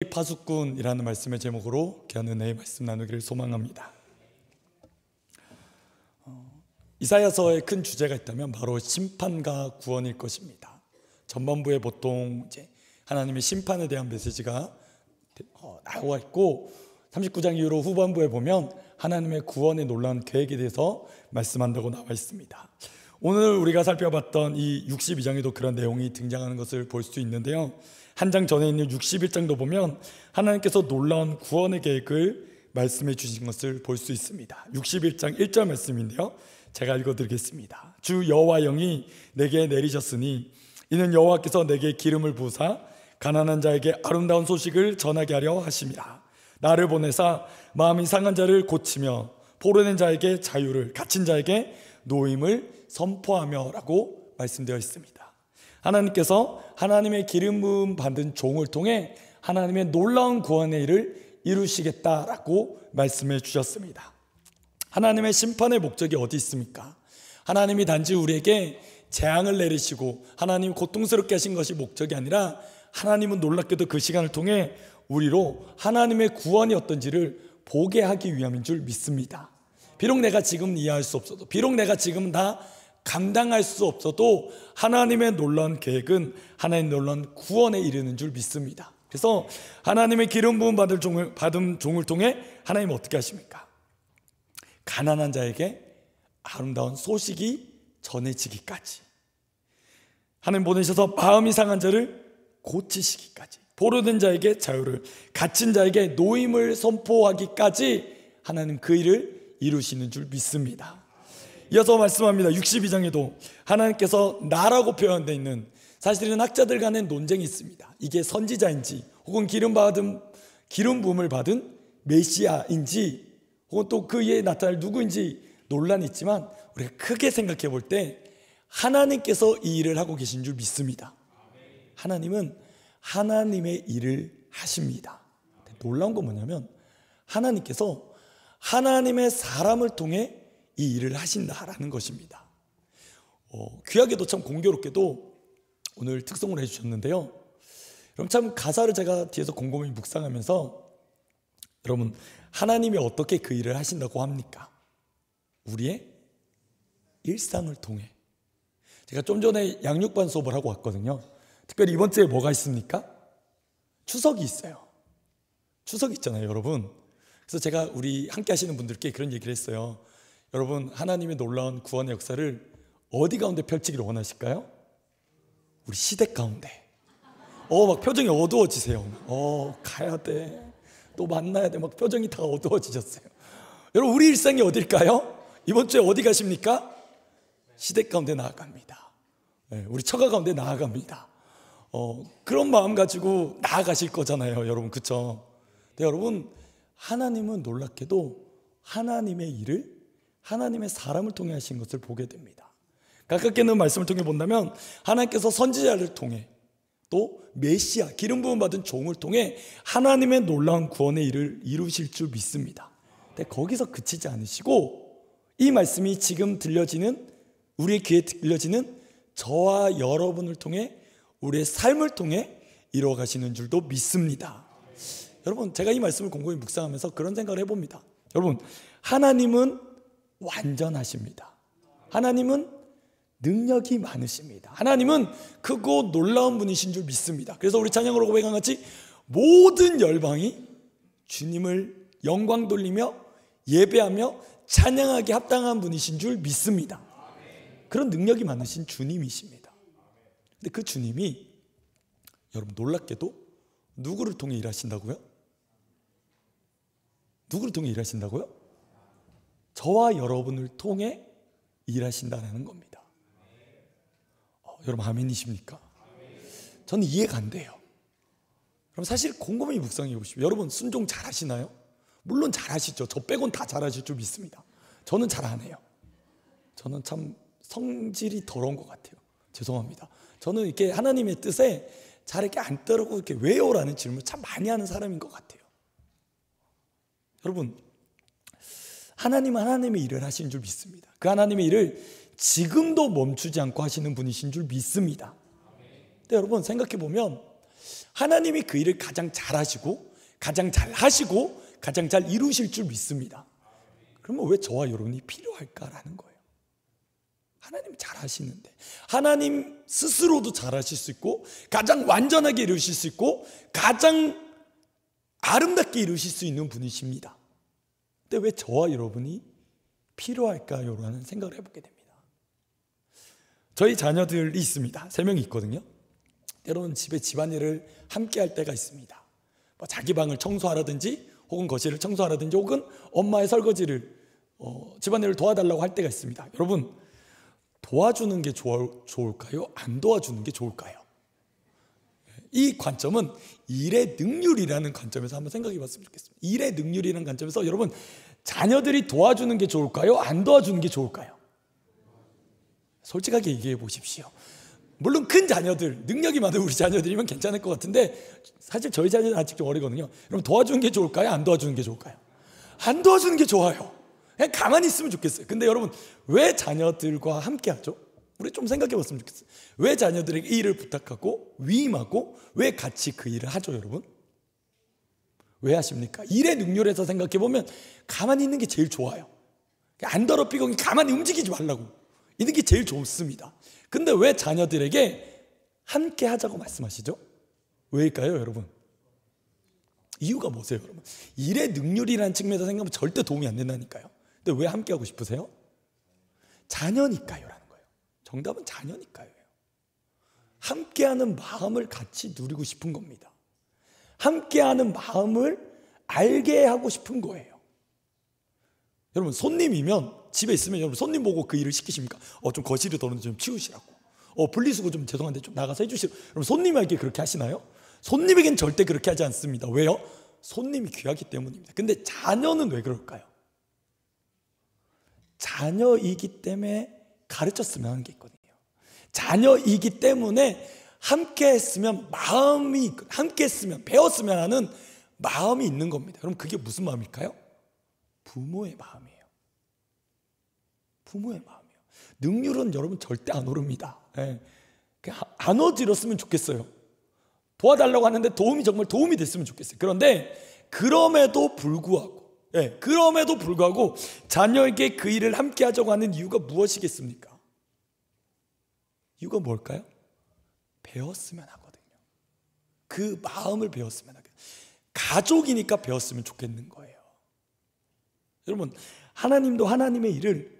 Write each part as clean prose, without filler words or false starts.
파수꾼이라는 말씀의 제목으로 귀한 은혜의 말씀 나누기를 소망합니다. 이사야서의 큰 주제가 있다면 바로 심판과 구원일 것입니다. 전반부에 보통 이제 하나님의 심판에 대한 메시지가 나와 있고 39장 이후로 후반부에 보면 하나님의 구원의 놀라운 계획에 대해서 말씀한다고 나와 있습니다. 오늘 우리가 살펴봤던 이 62장에도 그런 내용이 등장하는 것을 볼 수 있는데요, 한 장 전에 있는 61장도 보면 하나님께서 놀라운 구원의 계획을 말씀해 주신 것을 볼 수 있습니다. 61장 1절 말씀인데요, 제가 읽어드리겠습니다. 주 여호와 영이 내게 내리셨으니 이는 여호와께서 내게 기름을 부으사 가난한 자에게 아름다운 소식을 전하게 하려 하심이라. 나를 보내사 마음이 상한 자를 고치며 포로된 자에게 자유를, 갇힌 자에게 노임을 선포하며 라고 말씀되어 있습니다. 하나님께서 하나님의 기름 부음 받은 종을 통해 하나님의 놀라운 구원의 일을 이루시겠다라고 말씀해 주셨습니다. 하나님의 심판의 목적이 어디 있습니까? 하나님이 단지 우리에게 재앙을 내리시고 하나님 고통스럽게 하신 것이 목적이 아니라 하나님은 놀랍게도 그 시간을 통해 우리로 하나님의 구원이 어떤지를 보게 하기 위함인 줄 믿습니다. 비록 내가 지금 이해할 수 없어도, 비록 내가 지금 다 감당할 수 없어도 하나님의 놀라운 계획은 하나님의 놀라운 구원에 이르는 줄 믿습니다. 그래서 하나님의 기름 부음 받은 종을 통해 하나님은 어떻게 하십니까? 가난한 자에게 아름다운 소식이 전해지기까지, 하나님 보내셔서 마음이 상한 자를 고치시기까지, 포로된 자에게 자유를, 갇힌 자에게 노임을 선포하기까지 하나님 그 일을 이루시는 줄 믿습니다. 이어서 말씀합니다. 62장에도 하나님께서 나라고 표현되어 있는, 사실은 학자들 간의 논쟁이 있습니다. 이게 선지자인지 혹은 기름 부음을 받은 메시아인지 혹은 또 그에 나타날 누구인지 논란이 있지만 우리가 크게 생각해 볼 때 하나님께서 이 일을 하고 계신 줄 믿습니다. 하나님은 하나님의 일을 하십니다. 놀라운 건 뭐냐면 하나님께서 하나님의 사람을 통해 이 일을 하신다라는 것입니다. 귀하게도 참 공교롭게도 오늘 특송을 해주셨는데요, 여러분 참 가사를 제가 뒤에서 곰곰이 묵상하면서, 여러분 하나님이 어떻게 그 일을 하신다고 합니까? 우리의 일상을 통해. 제가 좀 전에 양육반 수업을 하고 왔거든요. 특별히 이번 주에 뭐가 있습니까? 추석이 있어요. 추석 있잖아요, 여러분. 그래서 제가 우리 함께 하시는 분들께 그런 얘기를 했어요. 여러분 하나님의 놀라운 구원의 역사를 어디 가운데 펼치기를 원하실까요? 우리 시댁 가운데. 막 표정이 어두워지세요. 가야 돼, 또 만나야 돼, 막 표정이 다 어두워지셨어요. 여러분 우리 일상이 어딜까요? 이번 주에 어디 가십니까? 시댁 가운데 나아갑니다. 우리 처가 가운데 나아갑니다. 그런 마음 가지고 나아가실 거잖아요, 여러분. 그렇죠? 근데 여러분 하나님은 놀랍게도 하나님의 일을 하나님의 사람을 통해 하신 것을 보게 됩니다. 가깝게 있는 말씀을 통해 본다면 하나님께서 선지자를 통해 또 메시아, 기름 부음 받은 종을 통해 하나님의 놀라운 구원의 일을 이루실 줄 믿습니다. 근데 거기서 그치지 않으시고 이 말씀이 지금 들려지는, 우리의 귀에 들려지는 저와 여러분을 통해 우리의 삶을 통해 이루어 가시는 줄도 믿습니다. 여러분 제가 이 말씀을 곰곰이 묵상하면서 그런 생각을 해봅니다. 여러분 하나님은 완전하십니다. 하나님은 능력이 많으십니다. 하나님은 크고 놀라운 분이신 줄 믿습니다. 그래서 우리 찬양으로 고백한 같이 모든 열방이 주님을 영광 돌리며 예배하며 찬양하게 합당한 분이신 줄 믿습니다. 그런 능력이 많으신 주님이십니다. 근데 그 주님이 여러분 놀랍게도 누구를 통해 일하신다고요? 누구를 통해 일하신다고요? 저와 여러분을 통해 일하신다는 겁니다. 여러분 아멘이십니까? 저는 이해가 안 돼요. 그럼 사실 곰곰이 묵상해 보십시오. 여러분 순종 잘 하시나요? 물론 잘 하시죠. 저 빼곤 다 잘 하실 줄 믿습니다. 저는 잘 안 해요. 저는 참 성질이 더러운 것 같아요. 죄송합니다. 저는 이렇게 하나님의 뜻에 잘 이렇게 안 따르고 이렇게 왜요? 라는 질문을 참 많이 하는 사람인 것 같아요. 여러분 하나님은 하나님의 일을 하시는 줄 믿습니다. 그 하나님의 일을 지금도 멈추지 않고 하시는 분이신 줄 믿습니다. 근데 여러분 생각해 보면 하나님이 그 일을 가장 잘 하시고 가장 잘 하시고 가장 잘 이루실 줄 믿습니다. 그러면 왜 저와 여러분이 필요할까라는 거예요. 하나님이 잘 하시는데, 하나님 스스로도 잘 하실 수 있고 가장 완전하게 이루실 수 있고 가장 아름답게 이루실 수 있는 분이십니다. 근데 왜 저와 여러분이 필요할까요? 라는 생각을 해보게 됩니다. 저희 자녀들이 있습니다. 3명이 있거든요. 때로는 집에 집안일을 함께 할 때가 있습니다. 뭐 자기 방을 청소하라든지 혹은 거실을 청소하라든지 혹은 엄마의 설거지를 집안일을 도와달라고 할 때가 있습니다. 여러분, 도와주는 게 좋을까요? 안 도와주는 게 좋을까요? 이 관점은 일의 능률이라는 관점에서 한번 생각해 봤으면 좋겠습니다. 일의 능률이라는 관점에서 여러분, 자녀들이 도와주는 게 좋을까요? 안 도와주는 게 좋을까요? 솔직하게 얘기해 보십시오. 물론 큰 자녀들, 능력이 많은 우리 자녀들이면 괜찮을 것 같은데 사실 저희 자녀는 아직 좀 어리거든요. 여러분, 도와주는 게 좋을까요? 안 도와주는 게 좋을까요? 안 도와주는 게 좋아요. 그냥 가만히 있으면 좋겠어요. 근데 여러분, 왜 자녀들과 함께 하죠? 우리 좀 생각해 봤으면 좋겠어요. 왜 자녀들에게 이 일을 부탁하고 위임하고 왜 같이 그 일을 하죠, 여러분? 왜 하십니까? 일의 능률에서 생각해 보면 가만히 있는 게 제일 좋아요. 안 더럽히고 가만히 움직이지 말라고 있는 게 제일 좋습니다. 근데 왜 자녀들에게 함께 하자고 말씀하시죠? 왜일까요, 여러분? 이유가 뭐세요, 여러분? 일의 능률이라는 측면에서 생각하면 절대 도움이 안 된다니까요. 근데 왜 함께 하고 싶으세요? 자녀니까요 라는 거예요. 정답은 자녀니까요. 함께하는 마음을 같이 누리고 싶은 겁니다. 함께하는 마음을 알게 하고 싶은 거예요. 여러분, 손님이면 집에 있으면 여러분 손님 보고 그 일을 시키십니까? 좀 거실이 더러운데 좀 치우시라고. 분리수거 좀 죄송한데 좀 나가서 해주시라고. 여러분, 손님에게 그렇게 하시나요? 손님에겐 절대 그렇게 하지 않습니다. 왜요? 손님이 귀하기 때문입니다. 근데 자녀는 왜 그럴까요? 자녀이기 때문에 가르쳤으면 하는 게 있거든요. 자녀이기 때문에 함께 했으면 배웠으면 하는 마음이 있는 겁니다. 그럼 그게 무슨 마음일까요? 부모의 마음이에요. 부모의 마음이에요. 능률은 여러분 절대 안 오릅니다. 안 어지럽으면 좋겠어요. 도와달라고 하는데 정말 도움이 됐으면 좋겠어요. 그런데 그럼에도 불구하고 자녀에게 그 일을 함께 하자고 하는 이유가 무엇이겠습니까? 이유가 뭘까요? 배웠으면 하거든요. 그 마음을 배웠으면 하거든요. 가족이니까 배웠으면 좋겠는 거예요. 여러분, 하나님도 하나님의 일을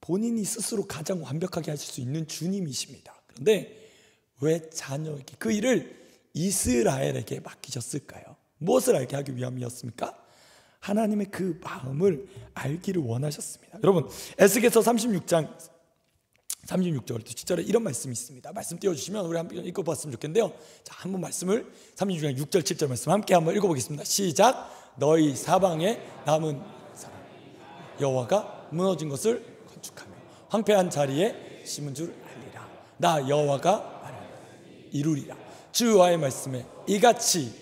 본인이 스스로 가장 완벽하게 하실 수 있는 주님이십니다. 그런데 왜 자녀에게 그 일을 이스라엘에게 맡기셨을까요? 무엇을 알게 하기 위함이었습니까? 하나님의 그 마음을 알기를 원하셨습니다. 여러분, 에스겔서 36장 36절 7절에 이런 말씀이 있습니다. 말씀 띄워주시면 우리 한번 읽어봤으면 좋겠는데요. 자, 한번 말씀을 36장 6절 7절 말씀 함께 한번 읽어보겠습니다. 시작. 너희 사방에 남은 사람 여호와가 무너진 것을 건축하며 황폐한 자리에 심은 줄 알리라. 나 여호와가 이루리라. 주 여호와의 말씀에 이같이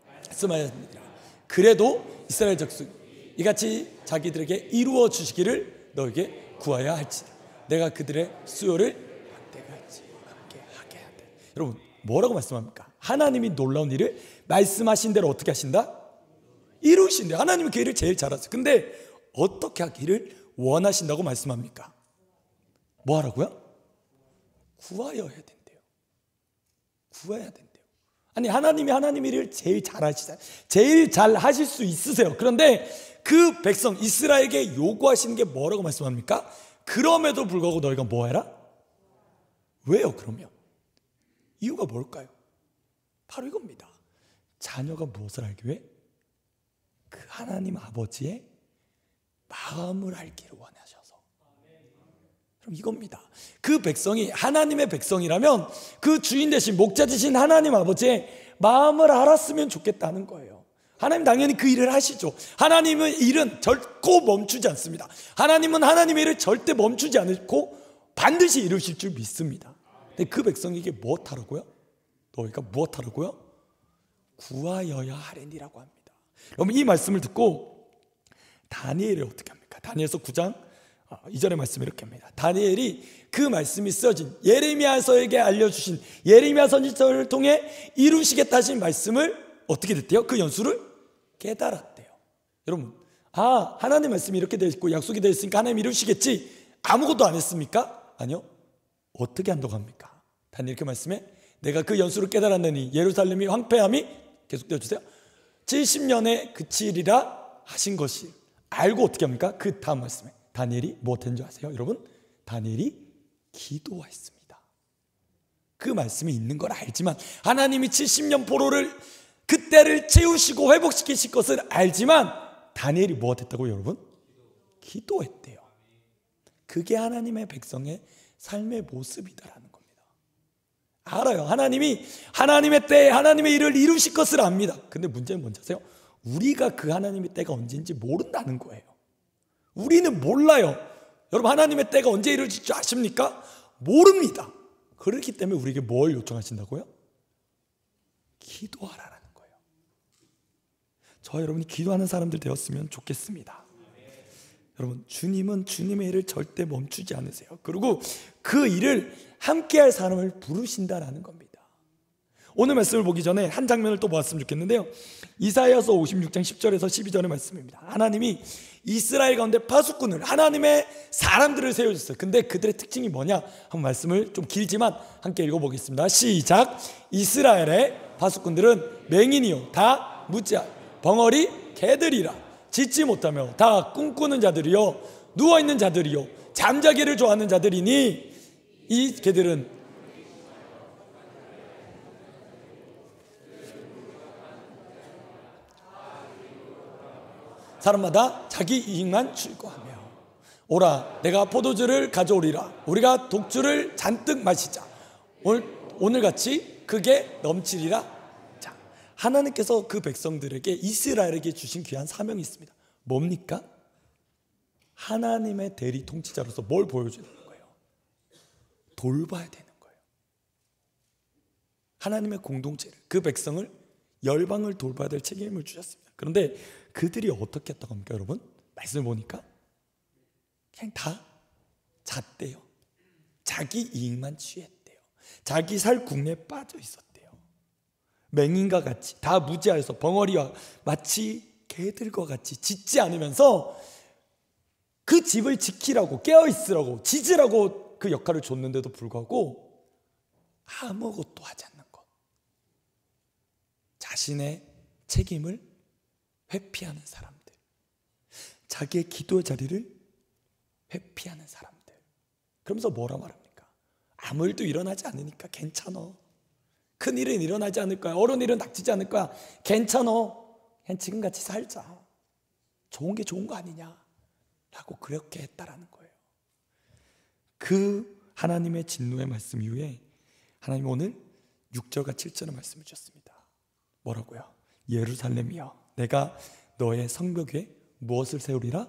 말씀하였느니라. 그래도 이스라엘 족속 이같이 자기들에게 이루어 주시기를 너에게 구하여야 할지라. 내가 그들의 수요를 함께 하게 한다. 여러분, 뭐라고 말씀합니까? 하나님이 놀라운 일을 말씀하신 대로 어떻게 하신다? 이루신대. 하나님은 그 일을 제일 잘하세요. 근데 어떻게 하기를 원하신다고 말씀합니까? 뭐 하라고요? 구하여야 된대요. 구해야 된대요. 아니, 하나님이 하나님 일을 제일 잘하시잖아요. 제일 잘 하실 수 있으세요. 그런데 그 백성 이스라엘에게 요구하시는 게 뭐라고 말씀합니까? 그럼에도 불구하고 너희가 뭐 해라? 왜요, 그러면? 이유가 뭘까요? 바로 이겁니다. 자녀가 무엇을 알기 위해? 그 하나님 아버지의 마음을 알기를 원하셔서. 그럼 이겁니다. 그 백성이 하나님의 백성이라면 그 주인 되신 목자 되신 하나님 아버지의 마음을 알았으면 좋겠다는 거예요. 하나님 당연히 그 일을 하시죠. 하나님의 일은 결코 멈추지 않습니다. 하나님은 하나님의 일을 절대 멈추지 않고 반드시 이루실 줄 믿습니다. 근데 그 백성에게 무엇하라고요? 너희가 무엇하라고요? 구하여야 하리니라고 합니다. 여러분, 이 말씀을 듣고 다니엘을 어떻게 합니까? 다니엘서 9장 이전의 말씀이 이렇게 합니다. 다니엘이 그 말씀이 쓰여진 예레미야서에게 알려주신 예레미야 선지자를 통해 이루시겠다 하신 말씀을 어떻게 됐대요? 그 연수를 깨달았대요. 여러분, 하나님 말씀이 이렇게 되어 있고 약속이 되어 있으니까 하나님 이루시겠지, 아무것도 안 했습니까? 아니요. 어떻게 한다고 합니까? 다니엘 그 말씀에 내가 그 연수를 깨달았느니 예루살렘이 황폐함이 계속 되어주세요. 70년에 그치리라 하신 것이 알고 어떻게 합니까? 그 다음 말씀에 다니엘이 무엇했는 줄 아세요? 여러분, 다니엘이 기도했습니다. 그 말씀이 있는 걸 알지만, 하나님이 70년 포로를 그때를 채우시고 회복시키실 것을 알지만 다니엘이 무엇했다고요? 여러분, 기도했대요. 그게 하나님의 백성의 삶의 모습이다라는 겁니다. 알아요. 하나님이 하나님의 때에 하나님의 일을 이루실 것을 압니다. 근데 문제는 뭔지 아세요? 우리가 그 하나님의 때가 언제인지 모른다는 거예요. 우리는 몰라요. 여러분, 하나님의 때가 언제 이루어질 줄 아십니까? 모릅니다. 그렇기 때문에 우리에게 뭘 요청하신다고요? 기도하라는 거예요. 저 여러분이 기도하는 사람들 되었으면 좋겠습니다. 여러분, 주님은 주님의 일을 절대 멈추지 않으세요. 그리고 그 일을 함께할 사람을 부르신다라는 겁니다. 오늘 말씀을 보기 전에 한 장면을 또 보았으면 좋겠는데요, 이사야서 56장 10절에서 12절의 말씀입니다. 하나님이 이스라엘 가운데 파수꾼을, 하나님의 사람들을 세워주셨어요. 근데 그들의 특징이 뭐냐? 한번 말씀을 좀 길지만 함께 읽어보겠습니다. 시작. 이스라엘의 파수꾼들은 맹인이요 다 무지하 벙어리 개들이라, 짖지 못하며 다 꿈꾸는 자들이요 누워있는 자들이요 잠자기를 좋아하는 자들이니 이 개들은 사람마다 자기 이익만 추구하며 오라 내가 포도주를 가져오리라, 우리가 독주를 잔뜩 마시자, 오늘같이 그게 넘치리라. 자, 하나님께서 그 백성들에게, 이스라엘에게 주신 귀한 사명이 있습니다. 뭡니까? 하나님의 대리 통치자로서 뭘 보여줘야 되는 거예요? 돌봐야 되는 거예요. 하나님의 공동체를, 그 백성을, 열방을 돌봐야 될 책임을 주셨습니다. 그런데 그들이 어떻게 했다고 합니까? 여러분, 말씀을 보니까 그냥 다 잤대요. 자기 이익만 취했대요. 자기 살 궁리에 빠져 있었대요. 맹인과 같이 다 무지하여서 벙어리와 마치 개들과 같이 짖지 않으면서 그 집을 지키라고, 깨어있으라고, 짖으라고 그 역할을 줬는데도 불구하고 아무것도 하지 않는 것, 자신의 책임을 회피하는 사람들, 자기의 기도의 자리를 회피하는 사람들. 그러면서 뭐라 말합니까? 아무 일도 일어나지 않으니까 괜찮아, 큰 일은 일어나지 않을 거야, 어려운 일은 닥치지 않을 거야, 괜찮아, 그냥 지금같이 살자, 좋은 게 좋은 거 아니냐 라고 그렇게 했다라는 거예요. 그 하나님의 진노의 말씀 이후에 하나님 오늘 6절과 7절의 말씀을 주셨습니다. 뭐라고요? 예루살렘이여, 내가 너의 성벽 위에 무엇을 세우리라?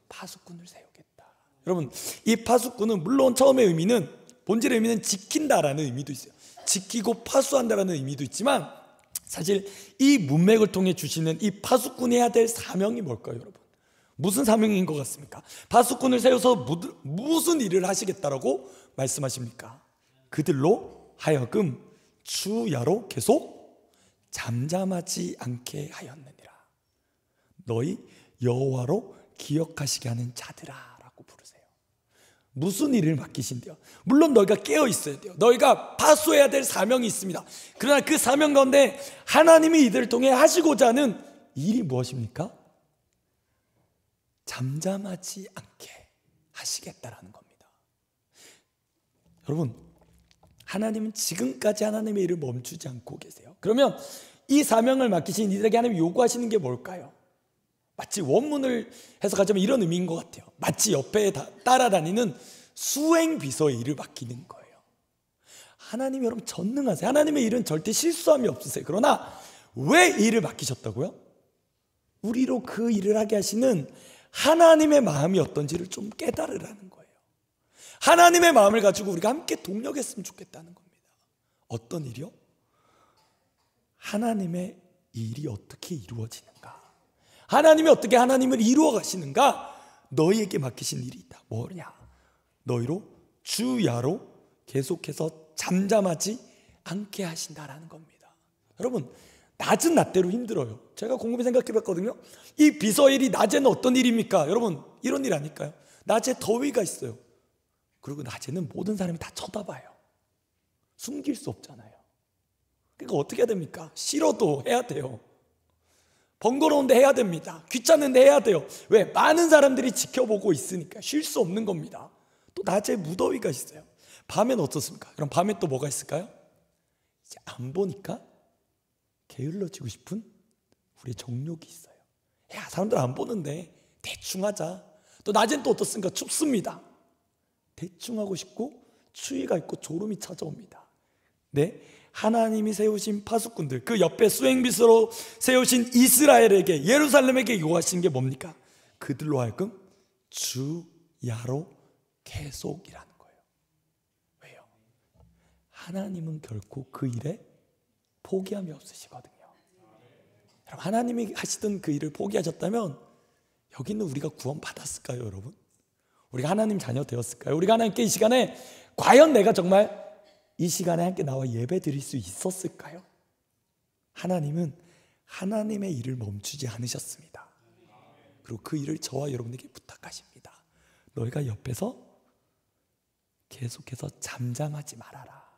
파수꾼을 세우겠다. 여러분, 이 파수꾼은 물론 처음의 의미는, 본질의 의미는 지킨다라는 의미도 있어요. 지키고 파수한다라는 의미도 있지만, 사실 이 문맥을 통해 주시는 이 파수꾼이 해야 될 사명이 뭘까요, 여러분? 무슨 사명인 것 같습니까? 파수꾼을 세워서 무슨 일을 하시겠다라고 말씀하십니까? 그들로 하여금 주야로 계속 잠잠하지 않게 하였느니라. 너희 여호와로 기억하시게 하는 자들아 라고 부르세요. 무슨 일을 맡기신대요? 물론 너희가 깨어 있어야 돼요. 너희가 파수해야 될 사명이 있습니다. 그러나 그 사명 가운데 하나님이 이들을 통해 하시고자 하는 일이 무엇입니까? 잠잠하지 않게 하시겠다라는 겁니다. 여러분, 하나님은 지금까지 하나님의 일을 멈추지 않고 계세요. 그러면 이 사명을 맡기신 이들에게 하나님이 요구하시는 게 뭘까요? 마치 원문을 해석하자면 이런 의미인 것 같아요. 마치 옆에 따라다니는 수행비서의 일을 맡기는 거예요. 하나님 여러분 전능하세요. 하나님의 일은 절대 실수함이 없으세요. 그러나 왜 이 일을 맡기셨다고요? 우리로 그 일을 하게 하시는 하나님의 마음이 어떤지를 좀 깨달으라는 거예요. 하나님의 마음을 가지고 우리가 함께 동력했으면 좋겠다는 겁니다. 어떤 일이요? 하나님의 일이 어떻게 이루어지는가, 하나님이 어떻게 하나님을 이루어 가시는가, 너희에게 맡기신 일이 있다. 뭐냐? 너희로 주야로 계속해서 잠잠하지 않게 하신다라는 겁니다. 여러분, 낮은 낮대로 힘들어요. 제가 곰곰이 생각해 봤거든요. 이 비서일이 낮에는 어떤 일입니까? 여러분, 이런 일 아닐까요? 낮에 더위가 있어요. 그리고 낮에는 모든 사람이 다 쳐다봐요. 숨길 수 없잖아요. 그러니까 어떻게 해야 됩니까? 싫어도 해야 돼요. 번거로운데 해야 됩니다. 귀찮은데 해야 돼요. 왜? 많은 사람들이 지켜보고 있으니까 쉴 수 없는 겁니다. 또 낮에 무더위가 있어요. 밤엔 어떻습니까? 그럼 밤에 또 뭐가 있을까요? 이제 안 보니까 게을러지고 싶은 우리의 정욕이 있어요. 야, 사람들 안 보는데 대충 하자. 또 낮엔 또 어떻습니까? 춥습니다. 대충 하고 싶고 추위가 있고 졸음이 찾아옵니다. 네, 하나님이 세우신 파수꾼들, 그 옆에 수행비서로 세우신 이스라엘에게, 예루살렘에게 요구하신 게 뭡니까? 그들로 하여금 주야로 계속이라는 거예요. 왜요? 하나님은 결코 그 일에 포기함이 없으시거든요. 여러분, 하나님이 하시던 그 일을 포기하셨다면 여기는 우리가 구원 받았을까요, 여러분? 우리가 하나님 자녀 되었을까요? 우리가 하나님께 이 시간에 과연 내가 정말 이 시간에 함께 나와 예배 드릴 수 있었을까요? 하나님은 하나님의 일을 멈추지 않으셨습니다. 그리고 그 일을 저와 여러분에게 부탁하십니다. 너희가 옆에서 계속해서 잠잠하지 말아라.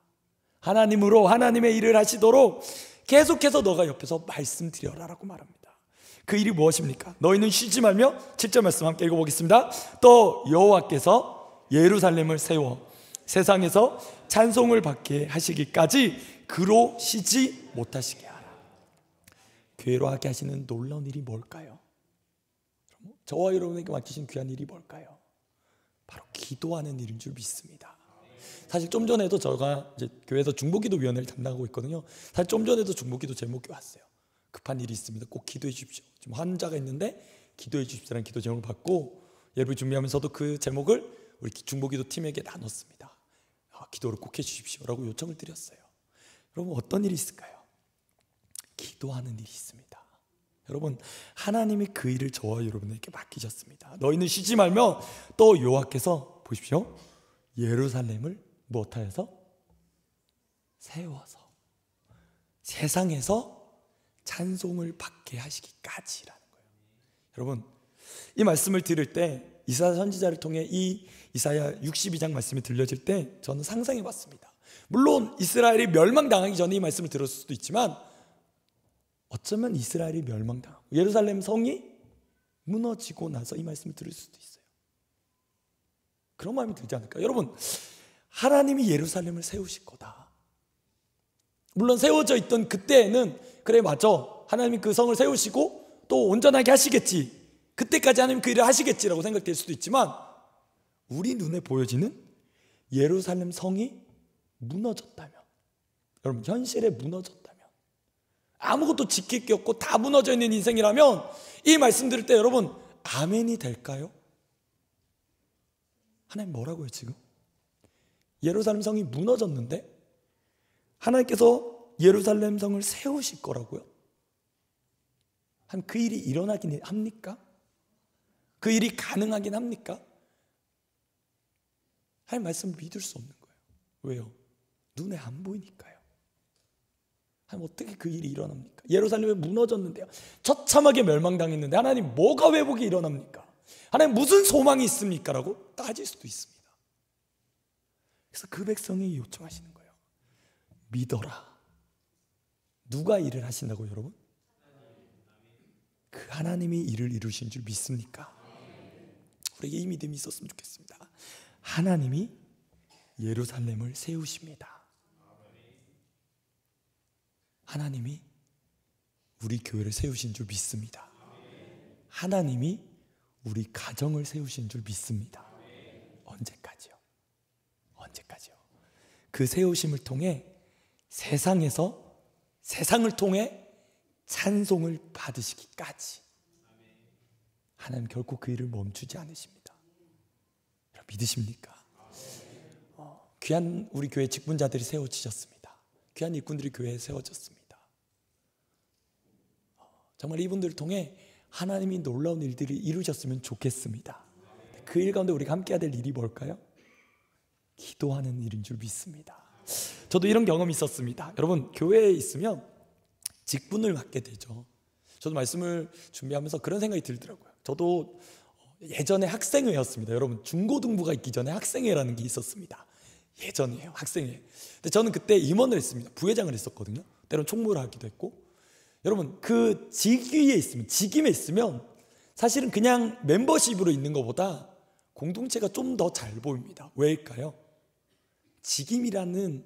하나님으로 하나님의 일을 하시도록 계속해서 너가 옆에서 말씀드려라라고 말합니다. 그 일이 무엇입니까? 너희는 쉬지 말며 7절 말씀 함께 읽어보겠습니다. 또 여호와께서 예루살렘을 세워 세상에서 찬송을 받게 하시기까지 그로 쉬지 못하시게 하라. 교회로 하게 하시는 놀라운 일이 뭘까요? 저와 여러분에게 맡기신 귀한 일이 뭘까요? 바로 기도하는 일인 줄 믿습니다. 사실 좀 전에도 제가 이제 교회에서 중보기도 위원회를 담당하고 있거든요. 사실 좀 전에도 중보기도 제목이 왔어요. 급한 일이 있습니다. 꼭 기도해 주십시오. 지금 환자가 있는데 기도해 주십시오라는 기도 제목을 받고 예배 준비하면서도 그 제목을 우리 중보기도 팀에게 나눴습니다. 기도를 꼭 해주십시오라고 요청을 드렸어요. 여러분, 어떤 일이 있을까요? 기도하는 일이 있습니다. 여러분, 하나님이 그 일을 저와 여러분에게 맡기셨습니다. 너희는 쉬지 말며 또 여호와께서 보십시오, 예루살렘을 무엇하여서? 세워서 세상에서 찬송을 받게 하시기까지라는 거예요. 여러분, 이 말씀을 들을 때 이사야 선지자를 통해 이 이사야 62장 말씀이 들려질 때 저는 상상해 봤습니다. 물론 이스라엘이 멸망당하기 전에 이 말씀을 들었을 수도 있지만 어쩌면 이스라엘이 멸망당하고 예루살렘 성이 무너지고 나서 이 말씀을 들을 수도 있어요. 그런 마음이 들지 않을까요? 여러분, 하나님이 예루살렘을 세우실 거다. 물론 세워져 있던 그때에는 그래 맞아, 하나님이 그 성을 세우시고 또 온전하게 하시겠지, 그때까지 하나님 그 일을 하시겠지라고 생각될 수도 있지만 우리 눈에 보여지는 예루살렘 성이 무너졌다면, 여러분 현실에 무너졌다면, 아무것도 지킬 게 없고 다 무너져 있는 인생이라면 이 말씀 들을 때 여러분 아멘이 될까요? 하나님 뭐라고요 지금? 예루살렘 성이 무너졌는데 하나님께서 예루살렘 성을 세우실 거라고요? 그 일이 일어나긴 합니까? 그 일이 가능하긴 합니까? 하나님 말씀을 믿을 수 없는 거예요. 왜요? 눈에 안 보이니까요. 하나님 어떻게 그 일이 일어납니까? 예루살렘이 무너졌는데요, 처참하게 멸망당했는데 하나님 뭐가 회복이 일어납니까? 하나님 무슨 소망이 있습니까? 라고 따질 수도 있습니다. 그래서 그 백성이 요청하시는 거예요. 믿어라. 누가 일을 하신다고 여러분? 그 하나님이 일을 이루신 줄 믿습니까? 우리에게 이 믿음이 있었으면 좋겠습니다. 하나님이 예루살렘을 세우십니다. 하나님이 우리 교회를 세우신 줄 믿습니다. 하나님이 우리 가정을 세우신 줄 믿습니다. 언제까지요? 언제까지요? 그 세우심을 통해 세상에서, 세상을 통해 찬송을 받으시기까지 하나님 결코 그 일을 멈추지 않으십니다. 믿으십니까? 귀한 우리 교회 직분자들이 세워지셨습니다. 귀한 일꾼들이 교회에 세워졌습니다. 정말 이분들을 통해 하나님이 놀라운 일들이 이루어졌으면 좋겠습니다. 그 일 가운데 우리가 함께 해야 될 일이 뭘까요? 기도하는 일인 줄 믿습니다. 저도 이런 경험이 있었습니다. 여러분, 교회에 있으면 직분을 맡게 되죠. 저도 말씀을 준비하면서 그런 생각이 들더라고요. 저도 예전에 학생회였습니다. 여러분, 중고등부가 있기 전에 학생회라는 게 있었습니다. 예전이에요, 학생회. 근데 저는 그때 임원을 했습니다. 부회장을 했었거든요. 때론 총무를 하기도 했고. 여러분, 그 직위에 있으면, 직임에 있으면 사실은 그냥 멤버십으로 있는 것보다 공동체가 좀 더 잘 보입니다. 왜일까요? 직임이라는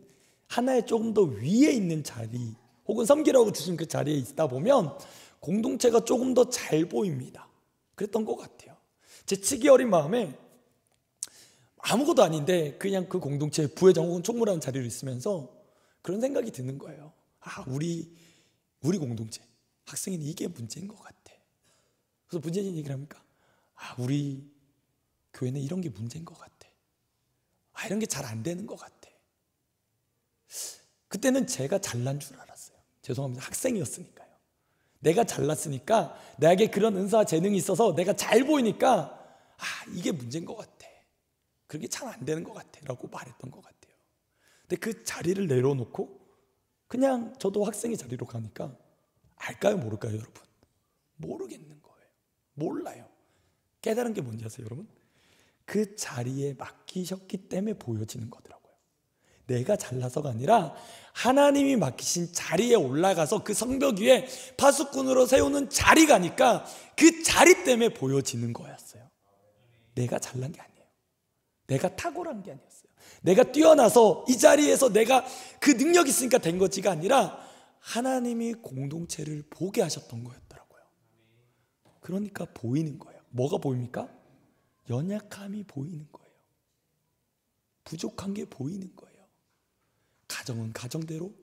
하나의 조금 더 위에 있는 자리, 혹은 섬기라고 주신 그 자리에 있다 보면 공동체가 조금 더 잘 보입니다. 그랬던 것 같아요. 제 치기 어린 마음에 아무것도 아닌데 그냥 그 공동체 부회장 혹은 총무라는 자리를 있으면서 그런 생각이 드는 거예요. 우리 공동체 학생회는 이게 문제인 것 같아. 그래서 문제인 얘기를 합니까? 우리 교회는 이런 게 문제인 것 같아. 이런 게 잘 안 되는 것 같아. 그때는 제가 잘난 줄 알았어요. 죄송합니다. 학생이었으니까요. 내가 잘났으니까, 나에게 그런 은사와 재능이 있어서 내가 잘 보이니까 이게 문제인 것 같아. 그게 잘 안 되는 것 같아 라고 말했던 것 같아요. 근데 그 자리를 내려놓고 그냥 저도 학생의 자리로 가니까 알까요, 모를까요, 여러분? 모르겠는 거예요. 몰라요. 깨달은 게 뭔지 아세요, 여러분? 그 자리에 맡기셨기 때문에 보여지는 거더라고요. 내가 잘나서가 아니라 하나님이 맡기신 자리에 올라가서 그 성벽 위에 파수꾼으로 세우는 자리가니까 그 자리 때문에 보여지는 거였어요. 내가 잘난 게 아니에요. 내가 탁월한 게 아니었어요. 내가 뛰어나서 이 자리에서 내가 그 능력이 있으니까 된 거지가 아니라 하나님이 공동체를 보게 하셨던 거였더라고요. 그러니까 보이는 거예요. 뭐가 보입니까? 연약함이 보이는 거예요. 부족한 게 보이는 거예요. 가정은 가정대로,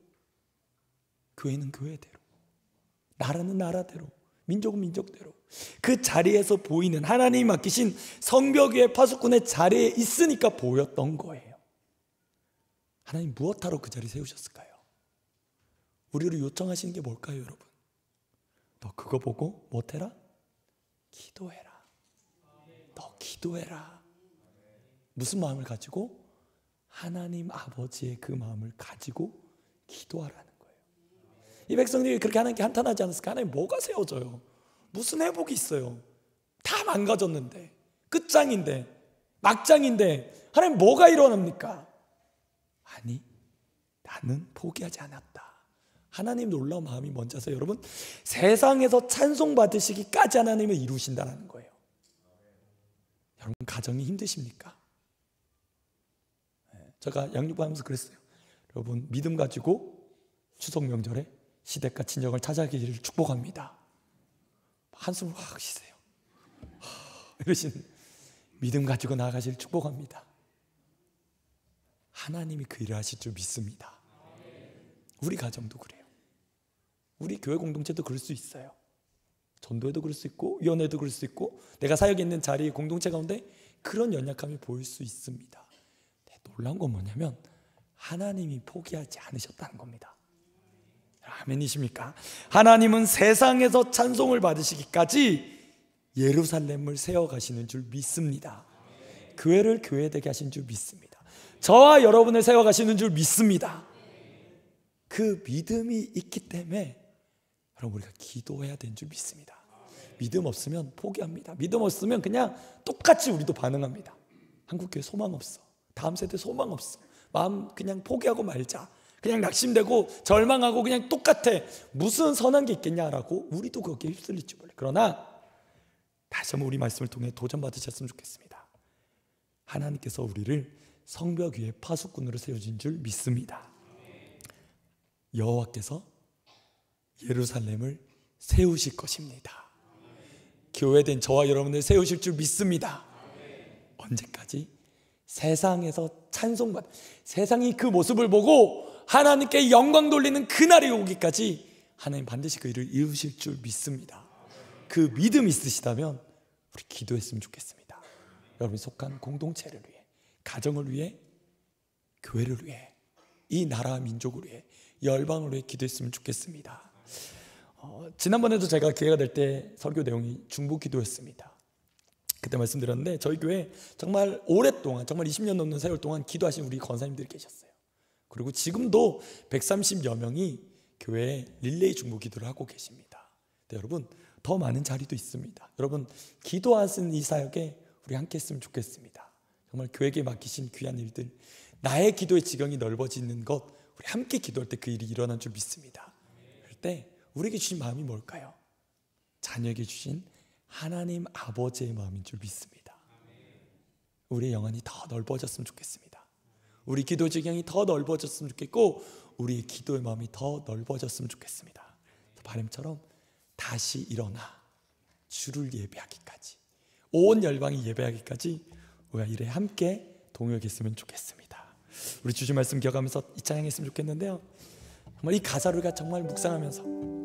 교회는 교회대로, 나라는 나라대로, 민족은 민족대로 그 자리에서 보이는 하나님이 맡기신 성벽 위에 파수꾼의 자리에 있으니까 보였던 거예요. 하나님 무엇하러 그 자리에 세우셨을까요? 우리를 요청하시는 게 뭘까요, 여러분? 너 그거 보고 못해라? 기도해라. 너 기도해라. 무슨 마음을 가지고? 하나님 아버지의 그 마음을 가지고 기도하라는 거예요. 이 백성들이 그렇게 하나님께 한탄하지 않았을까? 하나님 뭐가 세워져요? 무슨 회복이 있어요? 다 망가졌는데, 끝장인데, 막장인데 하나님 뭐가 일어납니까? 아니, 나는 포기하지 않았다. 하나님 놀라운 마음이 뭔지 아세요, 여러분? 세상에서 찬송받으시기까지 하나님을 이루신다는 거예요. 여러분, 가정이 힘드십니까? 제가 양육하면서 그랬어요. 여러분, 믿음 가지고 추석 명절에 시댁과 친정을 찾아가기를 축복합니다. 한숨을 확 쉬세요. 이러시는, 믿음 가지고 나아가시길 축복합니다. 하나님이 그 일을 하실 줄 믿습니다. 우리 가정도 그래요. 우리 교회 공동체도 그럴 수 있어요. 전도회도 그럴 수 있고, 위원회도 그럴 수 있고, 내가 사역에 있는 자리 공동체 가운데 그런 연약함이 보일 수 있습니다. 놀라운 건 뭐냐면 하나님이 포기하지 않으셨다는 겁니다. 아멘이십니까? 하나님은 세상에서 찬송을 받으시기까지 예루살렘을 세워가시는 줄 믿습니다. 교회를 교회되게 하신 줄 믿습니다. 저와 여러분을 세워가시는 줄 믿습니다. 그 믿음이 있기 때문에 여러분, 우리가 기도해야 되는 줄 믿습니다. 믿음 없으면 포기합니다. 믿음 없으면 그냥 똑같이 우리도 반응합니다. 한국교회 소망 없어. 다음 세대 소망 없어. 마음 그냥 포기하고 말자. 그냥 낙심되고 절망하고 그냥 똑같아. 무슨 선한 게 있겠냐라고 우리도 거기에 휩쓸릴지 몰라요. 그러나 다시 한번 우리 말씀을 통해 도전받으셨으면 좋겠습니다. 하나님께서 우리를 성벽 위에 파수꾼으로 세우신 줄 믿습니다. 여호와께서 예루살렘을 세우실 것입니다. 교회된 저와 여러분을 세우실 줄 믿습니다. 언제까지? 세상에서 찬송받, 세상이 그 모습을 보고 하나님께 영광 돌리는 그날이 오기까지 하나님 반드시 그 일을 이루실 줄 믿습니다. 그 믿음 있으시다면 우리 기도했으면 좋겠습니다. 여러분이 속한 공동체를 위해, 가정을 위해, 교회를 위해, 이 나라 민족을 위해, 열방을 위해 기도했으면 좋겠습니다. 지난번에도 제가 기회가 될 때 설교 내용이 중보 기도였습니다. 그때 말씀드렸는데 저희 교회 정말 오랫동안, 정말 20년 넘는 세월 동안 기도하신 우리 권사님들이 계셨어요. 그리고 지금도 130여 명이 교회에 릴레이 중보 기도를 하고 계십니다. 네, 여러분 더 많은 자리도 있습니다. 여러분 기도하신 이 사역에 우리 함께 했으면 좋겠습니다. 정말 교회에 맡기신 귀한 일들, 나의 기도의 지경이 넓어지는 것, 우리 함께 기도할 때 그 일이 일어난 줄 믿습니다. 그럴 때 우리에게 주신 마음이 뭘까요? 자녀에게 주신 하나님 아버지의 마음인 줄 믿습니다. 우리의 영안이 더 넓어졌으면 좋겠습니다. 우리 기도 지경이 더 넓어졌으면 좋겠고 우리의 기도의 마음이 더 넓어졌으면 좋겠습니다. 바람처럼 다시 일어나 주를 예배하기까지, 온 열방이 예배하기까지 우리가 이래 함께 동역했으면 좋겠습니다. 우리 주신 말씀 기억하면서 이 찬양했으면 좋겠는데요, 정말 이 가사를 정말 묵상하면서